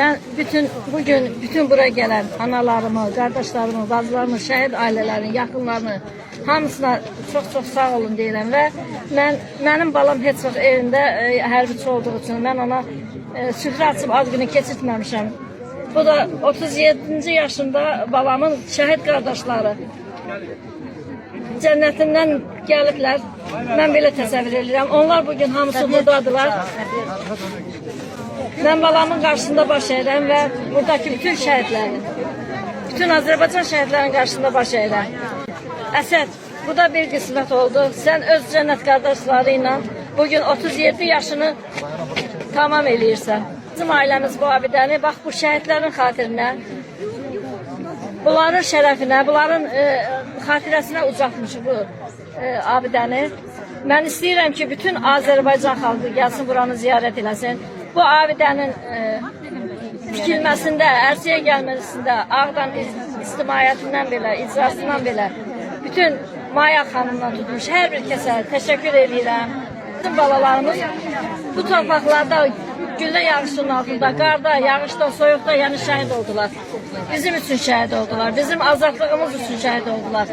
Ben bugün buraya gelen analarımı, kardeşlerimi, bacılarımı, şəhid ailələrini, yaxınlarını hamısına çox sağ olun deyirəm və mənim balam heç vaxt evində hərbiçi olduğu üçün mən ona süfrə açıb ad günü keçirtməmişəm. Bu da 37. yaşında babamın şəhid qardaşları cənnətindən gəliblər. Mən belə təsəvvür edirəm. Onlar bugün hamısı buradadılar. Mən balamın qarşısında baş əyirəm və buradakı bütün şəhidlərin, bütün Azərbaycan şəhidlərinin qarşısında baş əyirəm. Əsəd, bu da bir qismət oldu. Sən öz cənnət qardaşları ilə bugün 37 yaşını tamam eləyirsən. Bizim ailəmiz bu abidəni, bax bu şəhidlərin xatirinə, bunların şərəfinə, bunların xatirəsinə ucaltmışıq bu abidəni. Mən istəyirəm ki, bütün Azərbaycan xalqı gəlsin, buranı ziyarət eləsin. Bu abidənin tikilməsində, ərsəyə gəlməsində Ağdam ictimaiyyətindən belə, icrasından belə, bütün Maya xanımdan tutmuş hər bir kəsə təşəkkür edirəm. Bizim balalarımız bu torpaqlarda güllə yağışının altında, qarda, yağışda, soyuqda yəni şəhid oldular. Bizim üçün şəhid oldular, bizim azadlığımız üçün şəhid oldular.